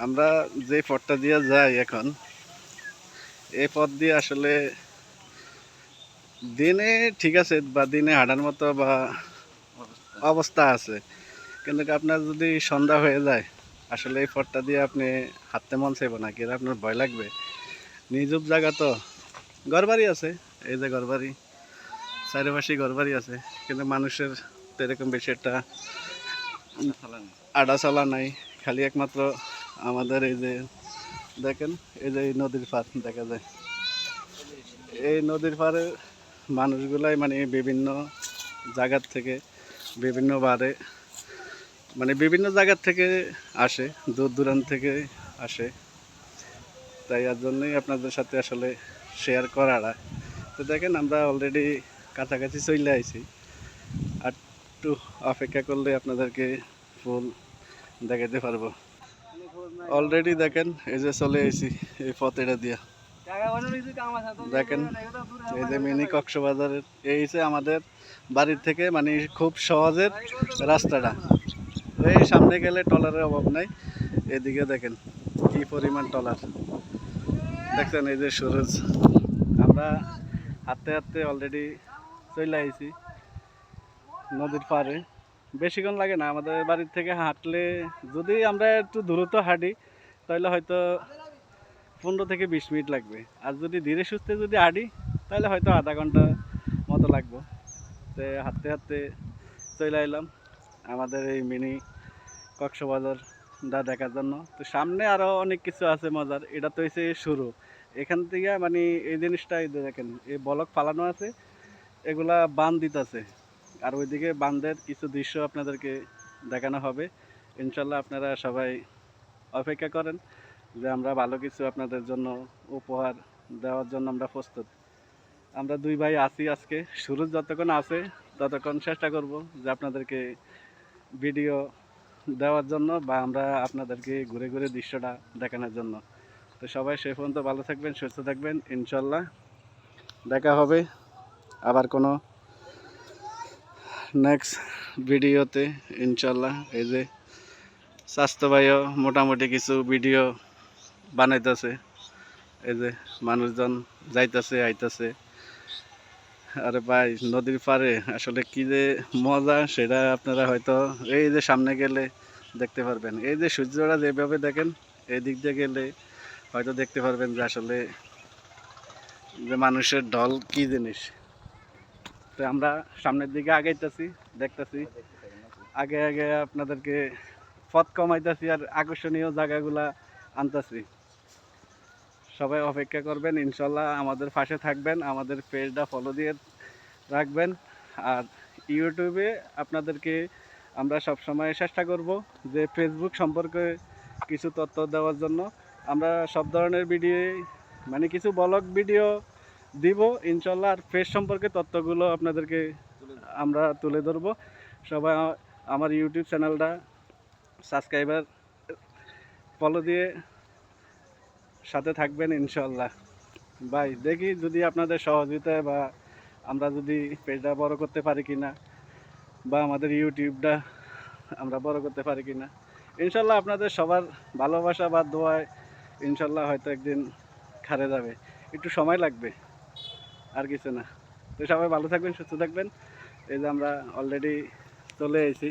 আমরা যে পথটা দিয়ে যাই এখন, এই পথ দিয়ে আসলে দিনে ঠিক আছে বা দিনে হাঁটার মতো বা অবস্থা আছে, কিন্তু আপনার যদি সন্ধ্যা হয়ে যায় আসলে এই পথটা দিয়ে আপনি হাঁটতে মন চাইব না, কি আপনার ভয় লাগবে। নিজব জায়গা তো, ঘরবাড়ি আছে, এই যে ঘরবাড়ি, চারিপাশে ঘরবাড়ি আছে, কিন্তু মানুষের তো এরকম বেশি একটা আডা চলা নাই। খালি একমাত্র আমাদের এই যে দেখেন, এই যে নদীর পার দেখা যায়, এই নদীর পারে মানুষগুলাই মানে বিভিন্ন জায়গার থেকে বিভিন্ন বারে মানে বিভিন্ন জায়গার থেকে আসে, দূর দূরান্ত থেকে আসে। তাই এর জন্যই আপনাদের সাথে আসলে শেয়ার করাটা। তো দেখেন আমরা অলরেডি কাছাকাছি চলে আইছি, আর একটু অপেক্ষা করলে আপনাদেরকে ফুল দেখাতে পারবো। অলরেডি দেখেন এই যে চলে আইছি এই পথেটা দিয়া, দেখেন এই যে মিনি কক্সবাজারের এই যে আমাদের বাড়ির থেকে মানে খুব সহজের রাস্তাটা। এই সামনে গেলে টলারের অভাব নাই, এদিকে দেখেন কি পরিমাণ টলার দেখছেন। এই যে সুরজ, আমরা হাঁটতে হাঁটতে অলরেডি চলে আইছি নদীর পাড়ে। বেশিক্ষণ লাগে না আমাদের বাড়ির থেকে হাঁটলে, যদি আমরা একটু দ্রুত হাঁটি তাহলে হয়তো 15 থেকে 20 মিনিট লাগবে, আর যদি ধীরে সুস্থে যদি হাঁটি তাহলে হয়তো আধা ঘন্টা মতো লাগবে। তো হাঁটতে হাঁটতে চলে এলাম আমাদের এই মিনি কক্সবাজারটা দেখার জন্য। তো সামনে আরও অনেক কিছু আছে মজার, এটা তো হচ্ছে শুরু। এখান থেকে মানে এই জিনিসটা এই যে দেখেন এই বলক ফালানো আছে, এগুলা বান দিতেছে, আর ওইদিকে বান্ধের কিছু দৃশ্য আপনাদেরকে দেখানো হবে ইনশাল্লাহ। আপনারা সবাই অপেক্ষা করেন যে আমরা ভালো কিছু আপনাদের জন্য উপহার দেওয়ার জন্য আমরা প্রস্তুত। আমরা দুই ভাই আছি আজকে, সুরজ যতক্ষণ আছে ততক্ষণ চেষ্টা করব যে আপনাদেরকে ভিডিও দেওয়ার জন্য বা আমরা আপনাদেরকে ঘুরে ঘুরে দৃশ্যটা দেখানোর জন্য। তো সবাই সে পর্যন্ত ভালো থাকবেন, সুস্থ থাকবেন, ইনশাল্লাহ দেখা হবে আবার কোনো নেক্সট ভিডিওতে ইনশাল্লাহ। এই যে স্বাস্থ্যবাহীও মোটামুটি কিছু ভিডিও বানাইতেছে, এই যে মানুষজন যাইতেছে আইতেছে। আরে ভাই নদীর পাড়ে আসলে কি যে মজা সেটা আপনারা হয়তো এই যে সামনে গেলে দেখতে পারবেন। এই যে সূর্যটা যেভাবে দেখেন এই দিক দিয়ে গেলে হয়তো দেখতে পারবেন যে আসলে যে মানুষের ঢল কি জিনিস। তো আমরা সামনের দিকে আগাইতেছি, দেখতেছি আগে আগে আপনাদেরকে পথ কমাইতেছি আর আকর্ষণীয় জায়গাগুলা আনতেছি। সবাই অপেক্ষা করবেন ইনশাল্লাহ, আমাদের পাশে থাকবেন, আমাদের পেজটা ফলো দিয়ে রাখবেন। আর ইউটিউবে আপনাদেরকে আমরা সবসময় চেষ্টা করব যে ফেসবুক সম্পর্কে কিছু তথ্য দেওয়ার জন্য। আমরা সব ধরনের ভিডিও মানে কিছু ব্লগ ভিডিও দিব ইনশাল্লাহ, আর ফেস সম্পর্কে তথ্যগুলো আপনাদেরকে আমরা তুলে ধরব। সবাই আমার ইউটিউব চ্যানেলটা সাবস্ক্রাইবার ফলো দিয়ে সাথে থাকবেন ইনশাল্লাহ। ভাই দেখি যদি আপনাদের সহযোগিতায় বা আমরা যদি পেজটা বড় করতে পারি কিনা, বা আমাদের ইউটিউবটা আমরা বড় করতে পারি কিনা। ইনশাল্লাহ আপনাদের সবার ভালোবাসা বা দোয়ায় ইনশাল্লাহ হয়তো একদিন খারে যাবে, একটু সময় লাগবে আর কিছু না। তো সবাই ভালো থাকবেন, সুস্থ থাকবেন। এই যে আমরা অলরেডি চলে এসেছি